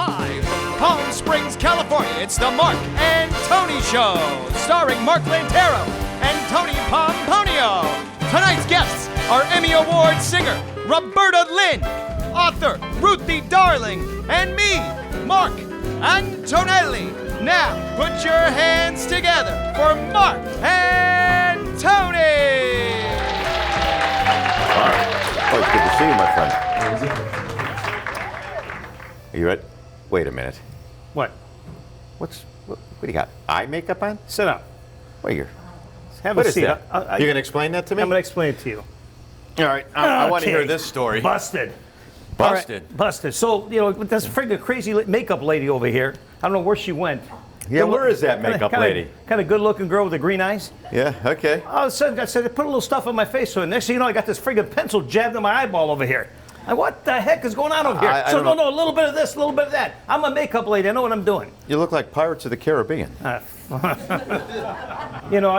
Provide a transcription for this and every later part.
Live from Palm Springs, California, it's the Mark and Tony Show, starring Mark Lantero and Tony Pomponio. Tonight's guests are Emmy Award singer Roberta Linn, author Ruthie Darling, and me, Mark Antonelli. Now, put your hands together for Mark and Tony! Mark, always good to see you, my friend. Are you ready? Wait a minute. What? What do you got? Eye makeup on? Sit up. Wait here. Have What a is seat. that? You gonna explain that to me? I'm going to explain it to you. All right, I want to Okay. hear this story. Busted. Busted? All right, busted. So, with this friggin' crazy makeup lady over here, I don't know where she went. Yeah, where is that makeup lady? Kind of good-looking girl with the green eyes. Yeah, okay. All of a sudden, I said, put a little stuff on my face. So next thing you know, I got this friggin' pencil jabbed in my eyeball over here. What the heck is going on over here? I So, don't no, a little bit of this, a little bit of that. I'm a makeup lady. I know what I'm doing. You look like Pirates of the Caribbean. I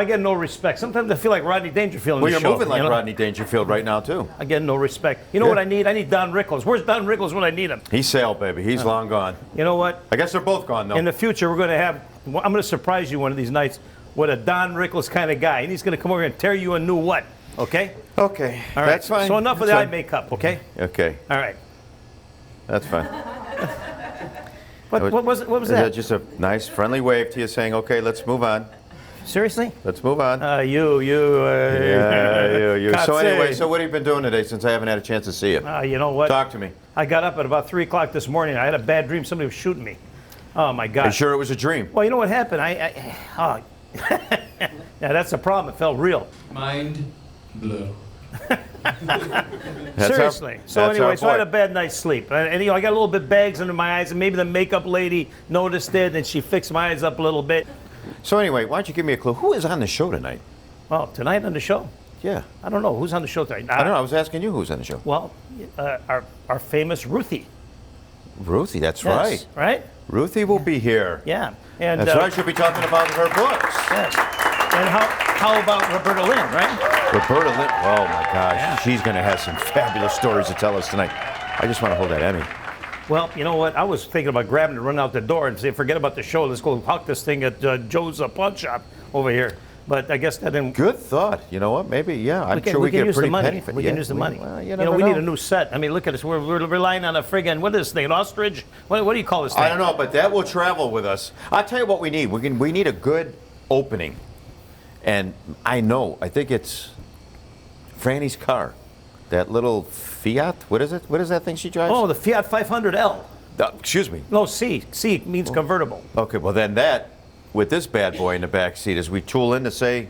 get no respect. Sometimes I feel like Rodney Dangerfield in Well, the you're show. moving like Rodney Dangerfield right now, too. I get no respect. You know what I need? I need Don Rickles. Where's Don Rickles when I need him? He's sailed, baby. He's long gone. You know what? I guess they're both gone, though. In the future, I'm going to surprise you one of these nights with a Don Rickles kind of guy. And he's going to come over here and tear you a new what? Okay? Okay. All right. That's fine. So enough of the eye makeup, okay? Okay. All right. That's fine. What was Is that? that just a nice, friendly wave to you saying, okay, let's move on. Seriously? Let's move on. Yeah, you. So anyway, so what have you been doing today since I haven't had a chance to see you? You know what? Talk to me. I got up at about 3 o'clock this morning. I had a bad dream. Somebody was shooting me. Oh, my God. Are you sure it was a dream? Well, you know what happened? Yeah, that's the problem. It felt real. Mind blow. Seriously. So anyway, I had a bad night's sleep. And I got a little bit bags under my eyes, and maybe the makeup lady noticed it, and she fixed my eyes up a little bit. So anyway, why don't you give me a clue? Who is on the show tonight? Well, tonight on the show? Yeah. I don't know. Who's on the show tonight? I don't know. I was asking you who's on the show. Well, our famous Ruthie. Ruthie, that's Yes, right. Right? Ruthie will be here. Yeah. And, That's right. She'll be talking about her books. Yes. And how about Roberta Linn, right? Roberta Linn. Oh, my gosh. Yeah. She's going to have some fabulous stories to tell us tonight. I just want to hold that Emmy. Well, you know what? I was thinking about grabbing and running out the door and say, forget about the show. Let's go hawk this thing at Joe's pawn shop over here. But I guess that didn't. Good thought. You know what? Maybe, yeah. I'm sure we can get a use pretty the money. penny for it. We can use the money. Well, we need a new set. I mean, look at us. We're relying on a friggin' what is this thing? An ostrich? What do you call this thing? I don't know, but that will travel with us. I'll tell you what we need. We need a good opening. And I think it's Franny's car. That little Fiat. What is it? What is that thing she drives? Oh, the Fiat 500L. Excuse me. No, C. C means convertible. Okay, well then that, with this bad boy in the back seat, as we tool in to say,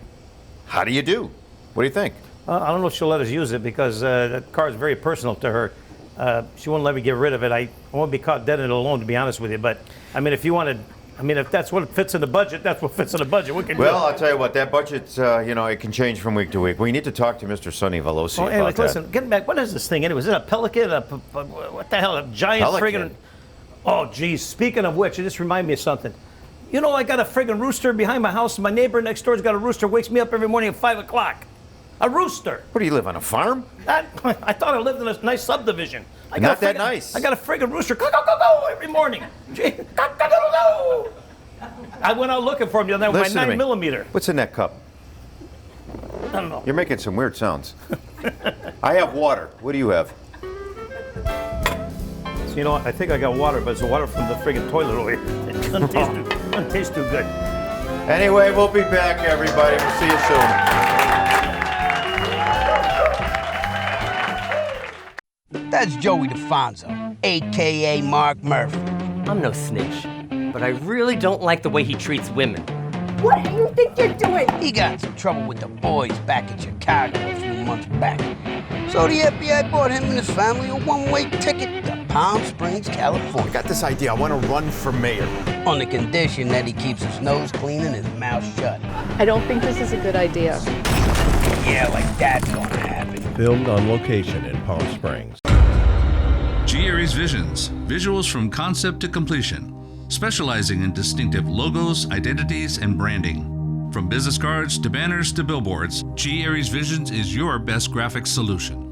how do you do? What do you think? I don't know if she'll let us use it because that car is very personal to her. She won't let me get rid of it. I won't be caught dead in it alone, to be honest with you. But, I mean, if that's what fits in the budget, that's what fits in the budget. We can do it. Well, I'll tell you what, that budget's, it can change from week to week. We need to talk to Mr. Sonny Veloci about anyway, that. listen, getting back, what is this thing anyway? Is it a pelican? What the hell? A giant Pelican. friggin'. Oh, geez. Speaking of which, it just reminded me of something. You know, I got a friggin' rooster behind my house, and my neighbor next door's got a rooster, wakes me up every morning at 5 o'clock. A rooster. What do you live on, a farm? I thought I lived in a nice subdivision. Not that nice. I got a friggin' rooster every morning. Gee, I went out looking for him the other night with my 9mm. What's in that cup? I don't know. You're making some weird sounds. I have water. What do you have? So, you know what? I think I got water, but it's the water from the friggin' toilet over here. It doesn't taste too good. Anyway, we'll be back, everybody. We'll see you soon. That's Joey DeFonso, a.k.a. Mark Murphy. I'm no snitch, but I really don't like the way he treats women. What do you think you're doing? He got in some trouble with the boys back in Chicago a few months back. So the FBI bought him and his family a one-way ticket to Palm Springs, California. I got this idea. I want to run for mayor. On the condition that he keeps his nose clean and his mouth shut. I don't think this is a good idea. Yeah, like that's gonna happen. Filmed on location in Palm Springs. G. Aries Visions, visuals from concept to completion, specializing in distinctive logos, identities, and branding. From business cards to banners to billboards, G. Aries Visions is your best graphics solution.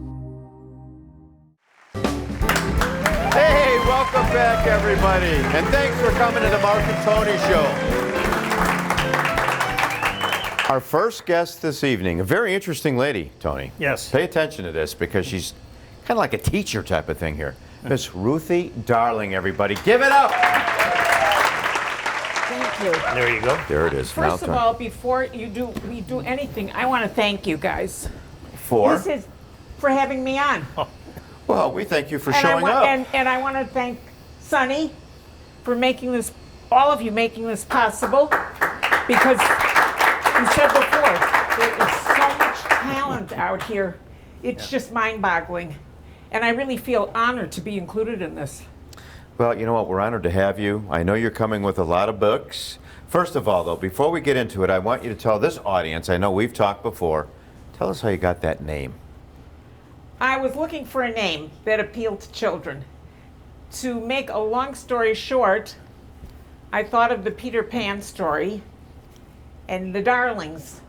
Hey, welcome back, everybody. And thanks for coming to the Mark and Tony Show. Our first guest this evening, a very interesting lady, Tony. Yes. Pay attention to this because she's kind of like a teacher type of thing here. Miss Ruthie Darling, everybody. Give it up. Thank you. There you go. There it is. First of all, before we do anything, I want to thank you guys. For? This is for having me on. Well, we thank you for showing up. And I want to thank Sonny for making this, all of you making this possible, because you said before, there is so much talent out here. It's just mind-boggling. And I really feel honored to be included in this. Well, you know what? We're honored to have you. I know you're coming with a lot of books. First of all, though, before we get into it, I want you to tell this audience, I know we've talked before, tell us how you got that name. I was looking for a name that appealed to children. To make a long story short, I thought of the Peter Pan story and the Darlings.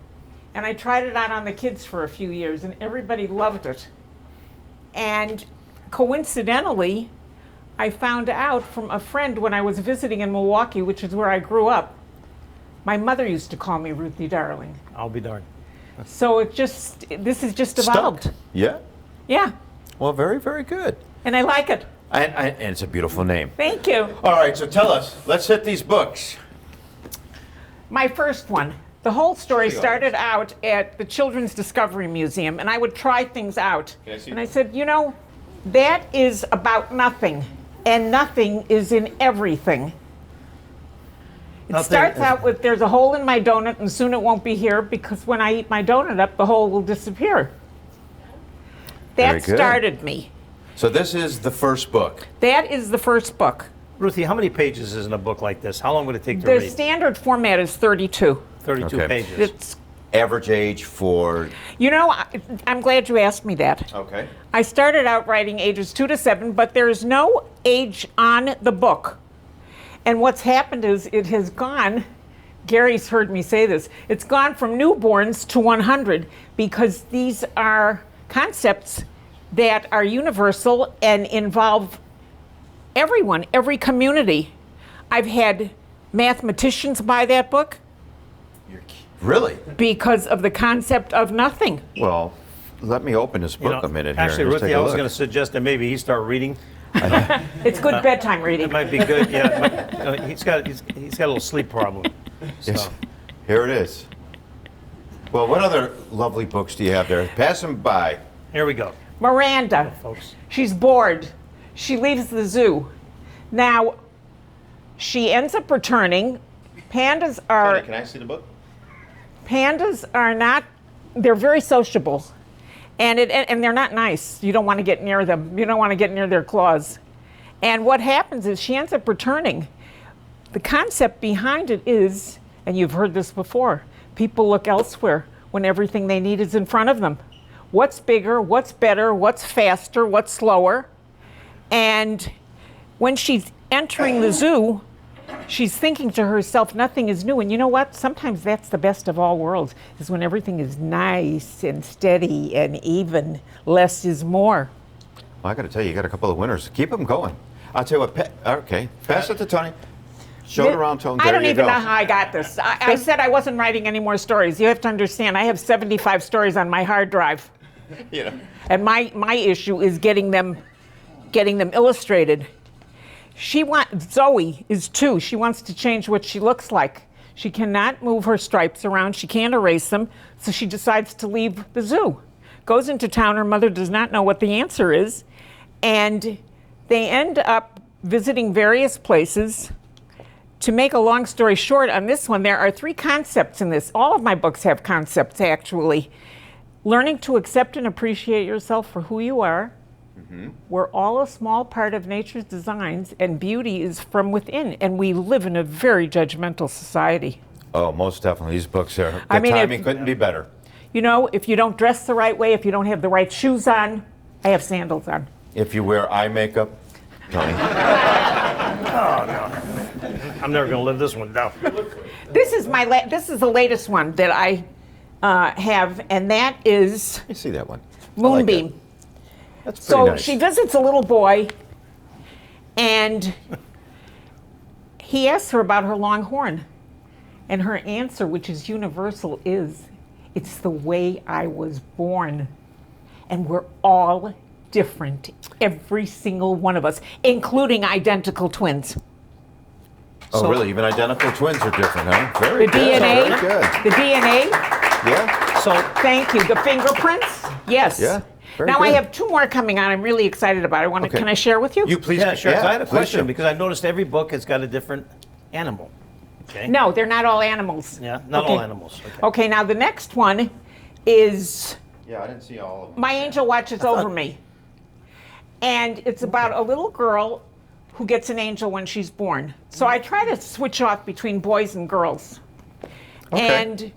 And I tried it out on the kids for a few years, and everybody loved it. And coincidentally, I found out from a friend when I was visiting in Milwaukee, which is where I grew up. My mother used to call me Ruthie Darling. I'll be darned. So this has just evolved. Stuck. Yeah? Yeah, Well, very, very good. and I like it. And it's a beautiful name. Thank you. All right, so tell us, let's hit these books. My first one. The whole story started out at the Children's Discovery Museum, and I would try things out. And I said, you know, that is about nothing, and nothing is in everything. It starts out with, there's a hole in my donut, and soon it won't be here, because when I eat my donut up, the hole will disappear. That started me. So this is the first book. That is the first book. Ruthie, how many pages is in a book like this? How long would it take to The read? standard format is 32. 32 pages. It's, Average age for... you know, I'm glad you asked me that. Okay. I started out writing ages 2 to 7, but there's no age on the book. And what's happened is it has gone, Gary's heard me say this, it's gone from newborns to 100, because these are concepts that are universal and involve everyone, every community. I've had mathematicians buy that book. Really? Because of the concept of nothing. Well, let me open this book a minute here. Actually, Let's Ruthie, take a I was look. going to suggest that maybe he start reading. It's good bedtime reading. It might be good. Yeah, he's got a little sleep problem. So. Yes. Here it is. Well, what other lovely books do you have there? Pass them by. Here we go. Miranda. Folks. She's bored. She leaves the zoo. Now, she ends up returning. Pandas are... Can I see the book? Pandas are not... They're very sociable. And they're not nice. You don't want to get near them. You don't want to get near their claws. And what happens is she ends up returning. The concept behind it is, and you've heard this before, people look elsewhere when everything they need is in front of them. What's bigger, what's better, what's faster, what's slower. And when she's entering the zoo, she's thinking to herself, nothing is new. And you know what? Sometimes that's the best of all worlds, is when everything is nice and steady and even. Less is more. Well, I got to tell you, you got a couple of winners. Keep them going. I'll tell you what, okay, pass it to Tony. Show it around, Tony. I don't even know how I got this. I said I wasn't writing any more stories. You have to understand, I have 75 stories on my hard drive. You know. And my issue is getting them illustrated. Zoe is 2. She wants to change what she looks like. She cannot move her stripes around. She can't erase them. So she decides to leave the zoo. Goes into town. Her mother does not know what the answer is. And they end up visiting various places. To make a long story short on this one, there are 3 concepts in this. All of my books have concepts, actually. Learning to accept and appreciate yourself for who you are. We're all a small part of nature's designs, and beauty is from within, and we live in a very judgmental society. Oh, most definitely. These books are, timing couldn't be better. You know, if you don't dress the right way, if you don't have the right shoes on, I have sandals on. If you wear eye makeup, Tony. Oh, no. I'm never going to live this one down. This is the latest one that I have, and that is You see that one? Moonbeam. That's pretty So nice. she visits a little boy, And he asks her about her long horn. And her answer, which is universal, is, it's the way I was born. And we're all different, every single one of us, including identical twins. Oh, really? Even identical twins are different, huh? Very The good. DNA, Very good. the DNA, Yeah. So thank you. The fingerprints, yes. Yeah. Very Now I good. have 2 more coming on. I'm really excited about. Okay. Can I share with you? You please. yeah, sure. So I had a please question do. because I noticed every book has got a different animal. Okay. No, they're not all animals. Yeah, not all animals. Okay. Okay, now the next one is Yeah, I didn't see all of them. My Angel Watches Over Me. And it's about a little girl who gets an angel when she's born. So I try to switch off between boys and girls. Okay. And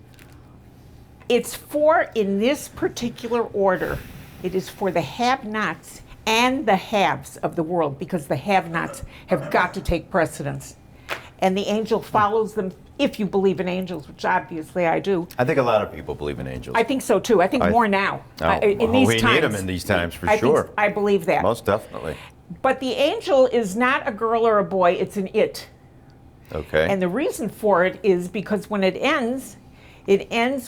it's for, in this particular order, it is for the have-nots and the haves of the world, because the have-nots have got to take precedence. And the angel follows them, if you believe in angels, which obviously I do. I think a lot of people believe in angels. I think so too. I think more now. In well, these we times. need them in these times for I sure. think, I believe that. Most definitely. But the angel is not a girl or a boy, it's an it. Okay. And the reason for it is because when it ends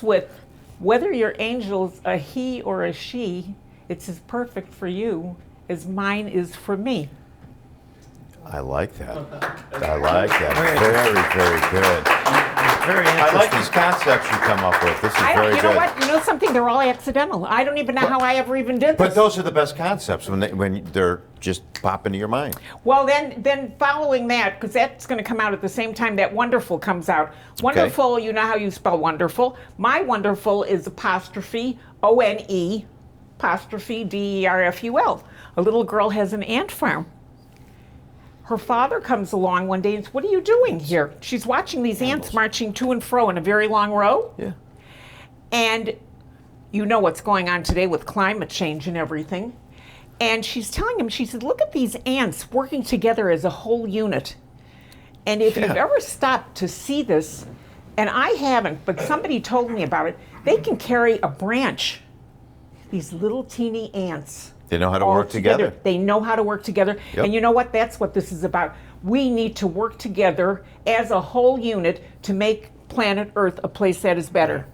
with whether your angel's a he or a she, it's as perfect for you as mine is for me. I like that. I like that. Very, very good. Very I interesting. like these concepts you come up with. This is very You good. know what? You know something? They're all accidental. I don't even know how I ever even did this. But those are the best concepts when they're just pop into your mind. Well, then following that, because that's going to come out at the same time that Wonderful comes out. Wonderful, you know how you spell wonderful. My Wonderful is apostrophe O-N-E apostrophe D-E-R-F-U-L. A little girl has an ant farm. Her father comes along one day and says, "What are you doing here?" She's watching these ants marching to and fro in a very long row. Yeah. And you know what's going on today with climate change and everything. And she's telling him, she said, "Look at these ants working together as a whole unit." And if you've ever stopped to see this, and I haven't, but somebody told me about it, they can carry a branch. These little teeny ants. They know how to all work together. They know how to work together. Yep. And you know what? That's what this is about. We need to work together as a whole unit to make planet Earth a place that is better.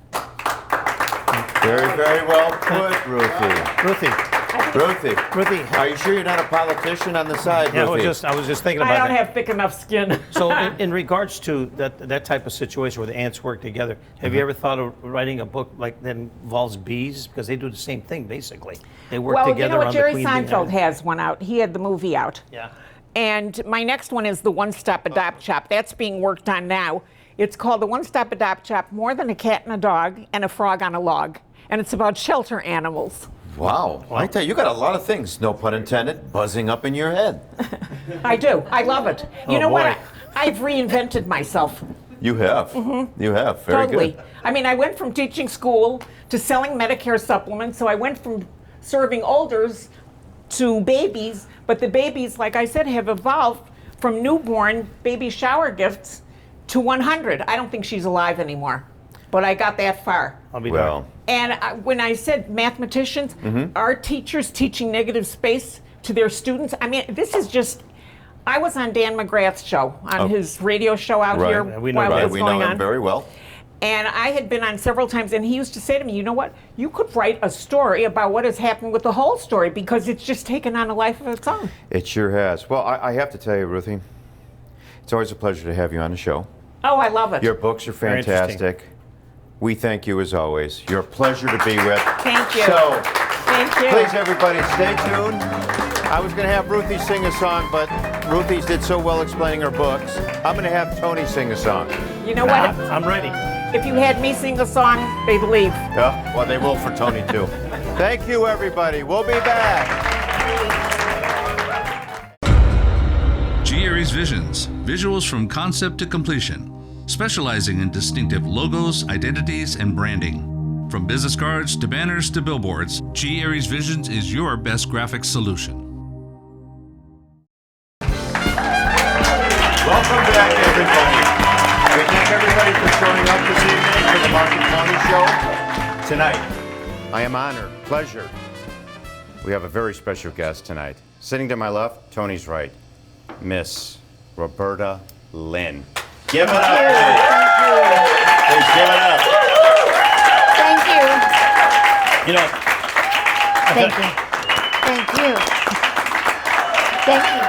Very, very well put, Ruthie. Ruthie. Are you sure you're not a politician on the side, Yeah, Ruthie? I was just thinking about I don't that. have thick enough skin. So in regards to that type of situation where the ants work together, have you ever thought of writing a book like that involves bees? Because they do the same thing, basically. They work Well, together you know what? on Jerry the queen bee. Seinfeld has one out. He had the movie out. Yeah. And my next one is the One Stop Adopt Shop. That's being worked on now. It's called the One Stop Adopt Shop, More Than a Cat and a Dog and a Frog on a Log. And it's about shelter animals. Wow. I tell you, you got a lot of things, no pun intended, buzzing up in your head. I do. I love it. You know boy. what? I've reinvented myself. You have. You have. Very Totally. good. I mean, I went from teaching school to selling Medicare supplements. So I went from serving olders to babies. But the babies, like I said, have evolved from newborn baby shower gifts to 100. I don't think she's alive anymore. But I got that far. I'll be Well, And when I said mathematicians, our teachers teaching negative space to their students, I mean, this is just, I was on Dan McGrath's show, on his radio show out right. here Yeah, we know while that. it was we going know on. him very well. And I had been on several times, and he used to say to me, "You know what? You could write a story about what has happened with the whole story because it's just taken on a life of its own." It sure has. Well, I have to tell you, Ruthie, it's always a pleasure to have you on the show. Oh, I love it. Your books are Very interesting. fantastic. We thank you as always. You're a pleasure to be with. Thank you. So, Thank you. please, everybody, stay tuned. I was going to have Ruthie sing a song, but Ruthie's did so well explaining her books. I'm going to have Tony sing a song. You know what? I'm ready. If you had me sing a song, they'd leave. Yeah, well, they will for Tony, too. Thank you, everybody. We'll be back. G-Aries Visions, visuals from concept to completion, specializing in distinctive logos, identities, and branding. From business cards to banners to billboards, G-Aries Visions is your best graphics solution. Welcome back, everybody. We thank everybody for showing up this evening for the Mark and Tony Show. Tonight, I am honored, pleasure. We have a very special guest tonight. Sitting to my left, Tony's right. Miss Roberta Linn. Give it up. Please give it up. Thank you. You know, Thank you. Thank you. Thank you.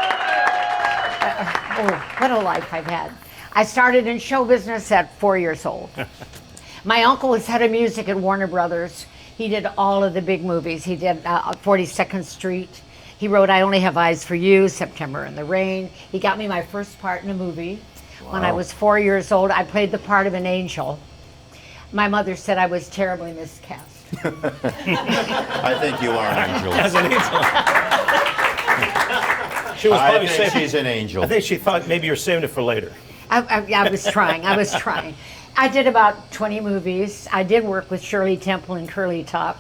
Oh, what a life I've had. I started in show business at 4 years old. My uncle was head of music at Warner Brothers. He did all of the big movies. He did 42nd Street. He wrote I Only Have Eyes for You, September in the Rain. He got me my first part in a movie. When I was 4 years old. I played the part of an angel. My mother said I was terribly miscast. I think you are an angel. as an angel. She was I probably think saving. she's an angel. I think she thought maybe you're saving it for later. I was trying. I was trying. I did about 20 movies. I did work with Shirley Temple and Curly Top.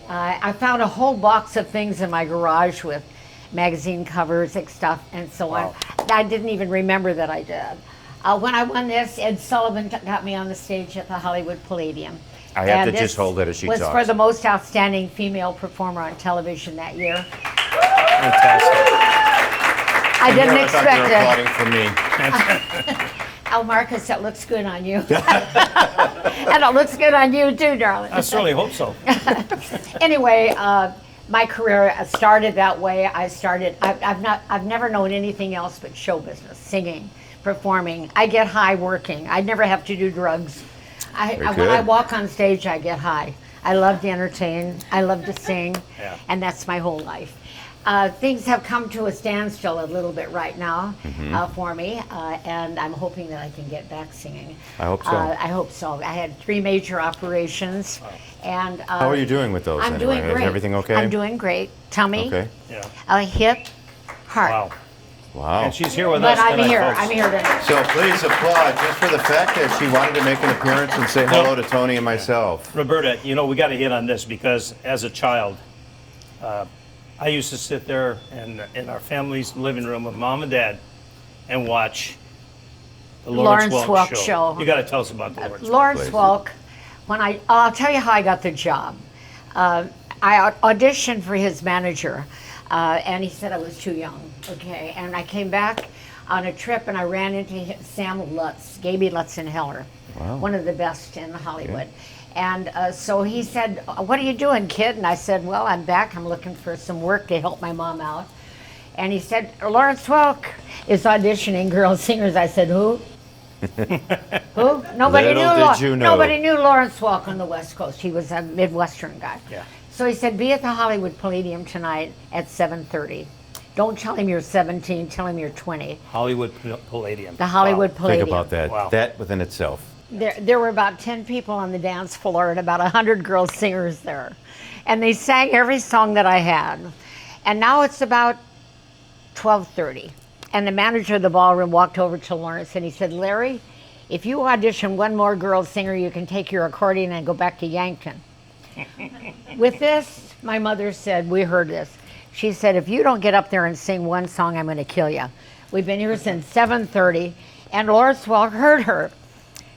I found a whole box of things in my garage with magazine covers and stuff and so on. I didn't even remember that I did. When I won this, Ed Sullivan got me on the stage at the Hollywood Palladium. I have And to just hold it as she was talks. for the most outstanding female performer on television that year. Fantastic. I didn't I thought you were expect applauding for me. Oh, Marcus, that looks good on you. And it looks good on you too, darling. I certainly hope so. Anyway, my career started that way. I've never known anything else but show business, singing, performing. I get high working. I never have to do drugs. When I walk on stage, I get high. I love to entertain. I love to sing, and that's my whole life. Things have come to a standstill a little bit right now for me, and I'm hoping that I can get back singing. I hope so. I hope so. I had 3 major operations, and How are you doing with those? I'm anyway? doing great. Is everything okay? I'm doing great. Tummy, Okay. hip, heart. Wow. Wow. And she's here with But us I'm tonight, here. folks. I'm here tonight. So please applaud just for the fact that she wanted to make an appearance and say hello to Tony and myself. Roberta, you know, we got to hit on this because as a child, I used to sit there in our family's living room with mom and dad and watch the Lawrence Welk show. You got to tell us about the Lawrence Welk. I'll tell you how I got the job. I auditioned for his manager, and he said I was too young. Okay, and I came back on a trip and I ran into Sam Lutz, Gaby Lutzenheller, one of the best in Hollywood. And so he said, "What are you doing, kid?" And I said, "Well, I'm back. I'm looking for some work to help my mom out." And he said, "Lawrence Welk is auditioning girl singers." I said, "Who?" Who? Nobody Nobody knew Lawrence Welk on the West Coast. He was a Midwestern guy. Yeah. So he said, "Be at the Hollywood Palladium tonight at 7:30. Don't tell him you're 17. Tell him you're 20." Hollywood Palladium. The Hollywood Palladium. Think about that. Wow. That within itself. There were about 10 people on the dance floor and about 100 girl singers there. And they sang every song that I had. And now it's about 12:30. And the manager of the ballroom walked over to Lawrence and he said, "Larry, if you audition one more girl singer, you can take your accordion and go back to Yankton." With this, my mother said, we heard this. She said, "If you don't get up there and sing one song, I'm going to kill you." We've been here since 7:30, and Lawrence Welk heard her.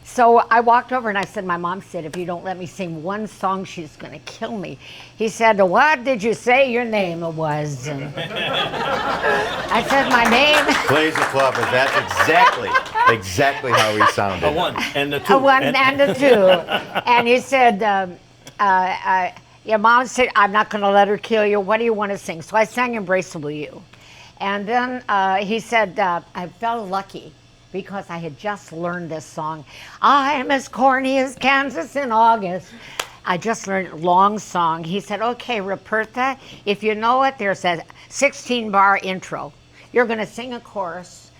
So I walked over and I said, my mom said, "If you don't let me sing one song, she's going to kill me." He said, "What did you say your name was?" And I said, "My name." Please applaud, but that's exactly how he sounded. A 1 and a 2. A 1 and a 2. And he said, your mom said, "I'm not going to let her kill you. What do you want to sing?" So I sang "Embraceable You." And then he said, I felt lucky because I had just learned this song. "I'm as corny as Kansas in August." I just learned a long song. He said, "Okay, Roberta, if you know it, there's a 16-bar intro. You're going to sing a chorus.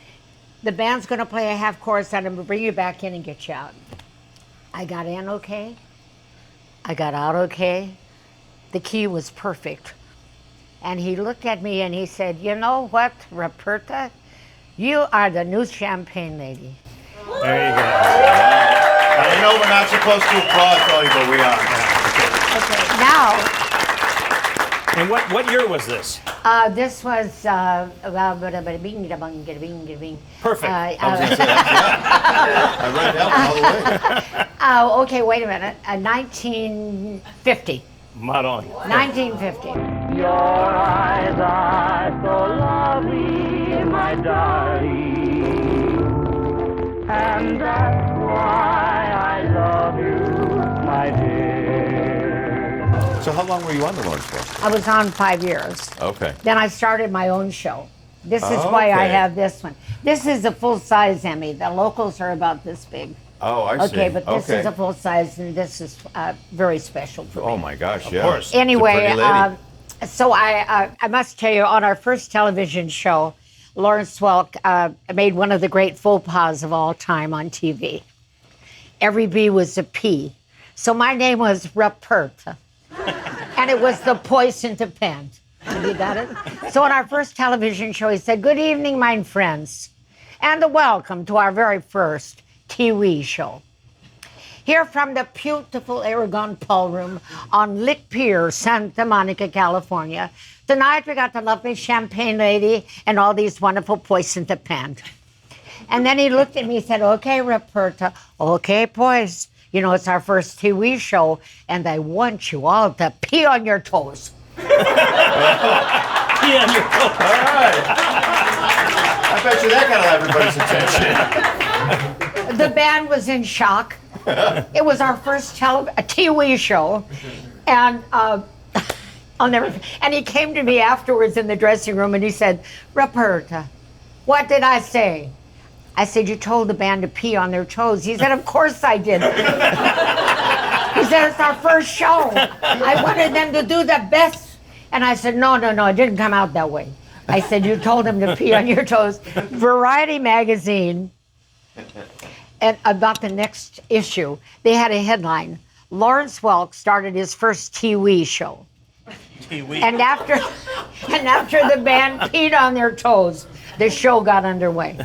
The band's going to play a half chorus, and I'm going to bring you back in and get you out." I got in okay. I got out okay. The key was perfect. And he looked at me and he said, "You know what, Roberta? You are the new champagne lady." There you go. I know we're not supposed to applaud, Tony, but we are. Okay, now. And what year was this? This was Perfect. I read that one all the way. Okay, wait a minute. 1950. Right on. 1950. Your eyes are so lovely, my darling. And that's why I love you, my dear. So how long were you on the Lawrenceville? I was on 5 years. Okay. Then I started my own show. This is why I Okay. have this one. This is a full-size Emmy. The locals are about this big. Oh, I see. Okay, but this Okay. is a full-size, and this is very special for me. Oh my gosh, yeah. Of course. Anyway, It's a pretty lady. so I must tell you, on our first television show, Lawrence Welk made one of the great faux pas of all time on TV. Every B was a P. So my name was Roberta. And it was the poison to pen. You got it? So on our first television show, he said, "Good evening, my friends, and welcome to our very first TV show. Here from the beautiful Aragon Ballroom on Lit Pier, Santa Monica, California. Tonight we got the lovely Champagne Lady and all these wonderful poison to pen." And then he looked at me and said, "Okay, Roberta, okay, boys. You know, it's our first TV show, and I want you all to pee on your toes." Pee on your toes. All right. I bet you that got everybody's attention. The band was in shock. It was our first TV show, and I'll never. And he came to me afterwards in the dressing room, and he said, "Roberta, what did I say?" I said, "You told the band to pee on their toes." He said, "Of course I did." He said, "It's our first show. I wanted them to do the best." And I said, no, it didn't come out that way. I said, "You told them to pee on your toes." Variety magazine, and about the next issue, they had a headline: "Lawrence Welk started his first TV show." And after the band peed on their toes, the show got underway.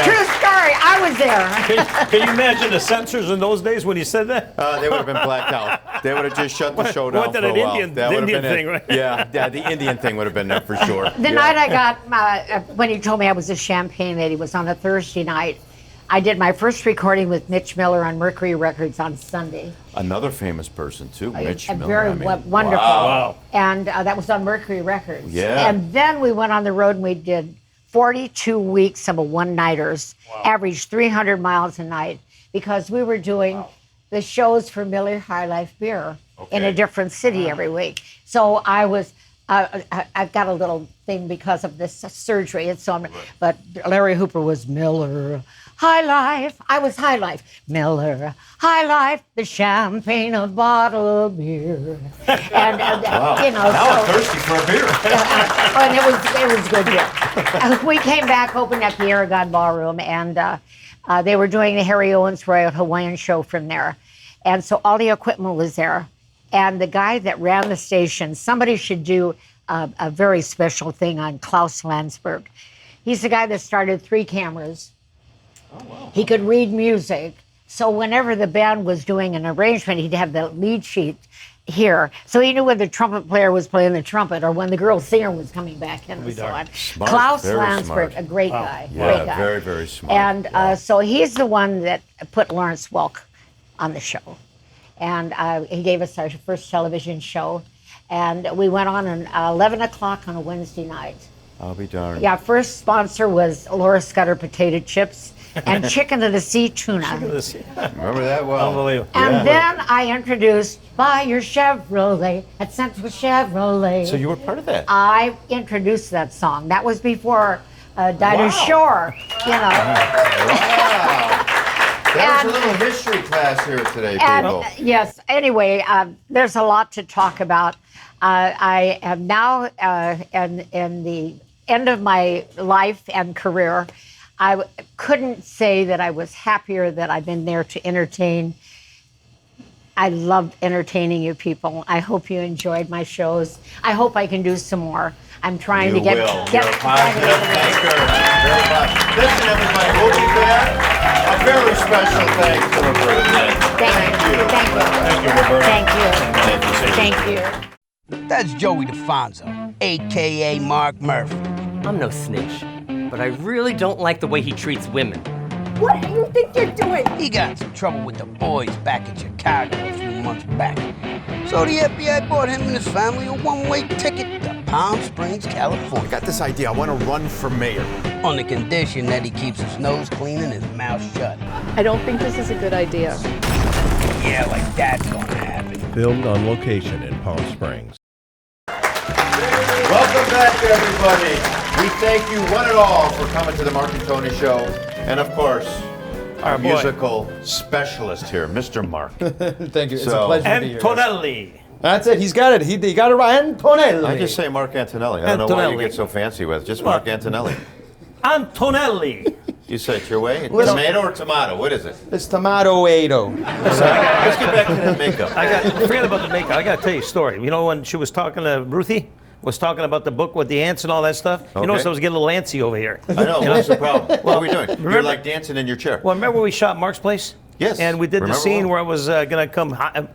True story. I was there. Can you imagine the censors in those days when he said that? They would have been blacked out. They would have just shut the show down What, for that a an while. Indian- That the would have Indian been it. thing, right? Yeah, the Indian thing would have been there for sure. The night I got when he told me I was a Champagne Lady was on a Thursday night. I did my first recording with Mitch Miller on Mercury Records on Sunday. Another famous person too, Mitch Miller. Very I mean, wonderful. Wow. And that was on Mercury Records. Yeah. And then we went on the road and we did 42 weeks of a one-nighters, averaged 300 miles a night, because we were doing the shows for Miller High Life Beer in a different city every week. So I was, I've got a little thing because of this surgery. And so but Larry Hooper was Miller High Life. I was High Life. Miller High Life, the champagne of bottle of beer. And you know, now I'm thirsty for a beer. and it was good beer. We came back, opened at the Aragon Ballroom, and they were doing the Harry Owens Royal Hawaiian show from there. And so all the equipment was there. And the guy that ran the station, somebody should do a very special thing on Klaus Landsberg. He's the guy that started 3 cameras. Oh, wow. He could read music. So whenever the band was doing an arrangement, he'd have the lead sheet here. So he knew when the trumpet player was playing the trumpet or when the girl singer was coming back in and so on. Smart, Klaus very Landsberg, smart. a great guy. Yeah, Great guy. very, very smart. And so he's the one that put Lawrence Welk on the show. And he gave us our first television show. And we went on at 11 o'clock on a Wednesday night. I'll be darned. Yeah, first sponsor was Laura Scudder potato chips and chicken of the sea tuna. Remember that well. Unbelievable. And then I introduced Buy Your Chevrolet at Central Chevrolet. So you were part of that? I introduced that song. That was before Dinah Shore, you know. Wow. There's a little history class here today, people. Yes, anyway, there's a lot to talk about. I am now in the end of my life and career. I couldn't say that I was happier that I've been there to entertain. I loved entertaining you people. I hope you enjoyed my shows. I hope I can do some more. I'm trying to get. You're a positive thinker. Listen, everybody, we'll be back. A very special thanks to Roberta. Thank you. Thank you, Roberta. Thank you. That's Joey DeFonso, a.k.a. Mark Murphy. I'm no snitch, but I really don't like the way he treats women. What do you think you're doing? He got in some trouble with the boys back in Chicago a few months back. So the FBI bought him and his family a one-way ticket to Palm Springs, California. I got this idea. I want to run for mayor. On the condition that he keeps his nose clean and his mouth shut. I don't think this is a good idea. Yeah, like that's gonna happen. Filmed on location in Palm Springs. Welcome back, everybody. We thank you one and all for coming to the Mark and Tony Show. And of course, our musical specialist here, Mr. Mark. Thank you. It's a pleasure to be here. Antonelli. That's it. He's got it. He got it right. Antonelli. I just say Mark Antonelli. I don't know why you get so fancy with it. Just Mark Antonelli. Antonelli. You say it your way? Tomato or tomato? What is it? It's tomato-ado. Let's get back to that makeup. Forget about the makeup. I got to tell you a story. You know when she was talking to Ruthie? Was talking about the book with the ants and all that stuff. Okay. You notice I was getting a little antsy over here. I know. What's the problem? What are we doing? You're like dancing in your chair. Well, remember we shot Mark's place? Yes. And we did the scene where I was going to come, I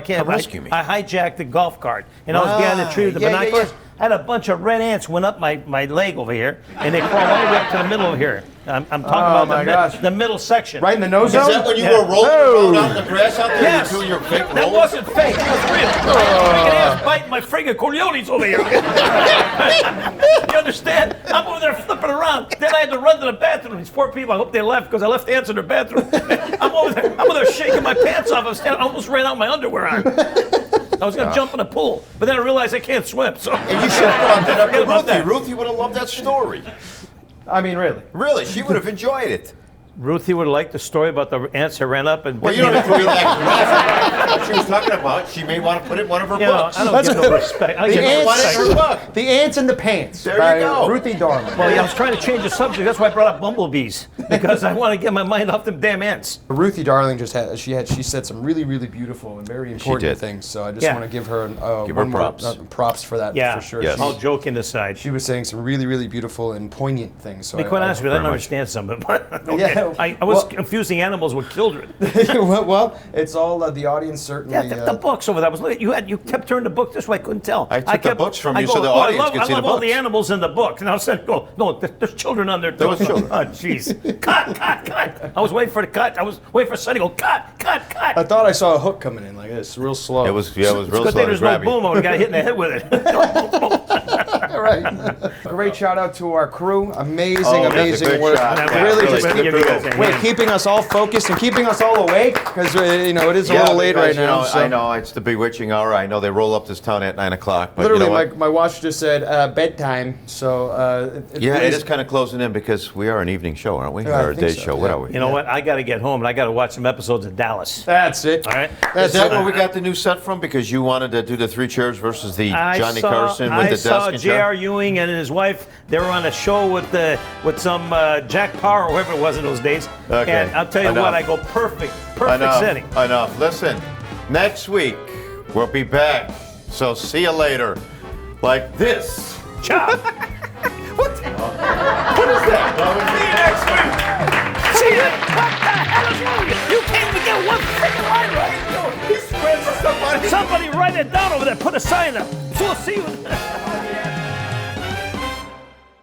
can't rescue me. I hijacked the golf cart, and I was behind the tree with the binoculars. Yeah. I had a bunch of red ants went up my leg over here, and they crawled all the way up to the middle over here. I'm talking about the middle section. Right in the nose zone? Is that when you were rolling around the grass out there? Yes. You were doing your fake That roll? wasn't fake. That was real. Freaking ass biting my friggin' Corleones over here. You understand? I'm over there flipping around. Then I had to run to the bathroom. These poor people, I hope they left because I left ants in their bathroom. I'm over there shaking my pants off. I almost ran out my underwear on. I was going to jump in a pool, but then I realized I can't swim. So And you should have brought that up to Ruthie. Ruthie would have loved that story. I mean, really. Really, she would have enjoyed it. Ruthie would have liked the story about the ants that ran up and. Well, you don't have to be that graphic. What she was talking about, she may want to put it in one of her books. I don't get no respect. I get no respect. The Ants in the Pants. There by you go. Ruthie Darling. Well, I was trying to change the subject. That's why I brought up bumblebees because I want to get my mind off them damn ants. Ruthie Darling she said some really, really beautiful and very important things. So I just want to give her props for that. Yeah, for sure. Yes. All joking aside. She was saying some really, really beautiful and poignant things. So To be quite honest with you, I don't understand some of it. But okay. Yeah, I was confusing animals with children. well, it's all the audience certainly. Yeah, the books over there. I was looking. You kept turning the book this way. I couldn't tell. I took the books from you so the audience could see the I love all books. the animals in the book. And I was saying, no, there's children on there too. There was children. Oh, jeez. Cut. I was waiting for the cut. I was waiting for Sonny to go, cut. I thought I saw a hook coming in like this, real slow. It was real slow. Good thing there's no boom. I would have got hit in the head with it. Right. Great shout out to our crew. Amazing work. Really just keeping us all focused and keeping us all awake because it is a little late right now. I know it's the bewitching hour. I know they roll up this town at 9 o'clock. But literally, you know what? my watch just said bedtime. So it is kind of closing in because we are an evening show, aren't we? Yeah, or a day show. What are we? You know what? I got to get home and I got to watch some episodes of Dallas. That's it. All right. Is that where we got the new set from? Because you wanted to do the three chairs versus the Johnny Carson with the desk I saw and J.R. Ewing and his wife. They were on a show with some Jack Parr or whoever it was in those days. Okay. And I'll tell you what, I go perfect setting. Enough. Listen, next week we'll be back. So see you later. Like this. Ciao. What is that? See you next week. What the hell is wrong with you? You can't even get one freaking line right. He spreads stuff on. Somebody write it down over there. Put a sign up. So we'll see you.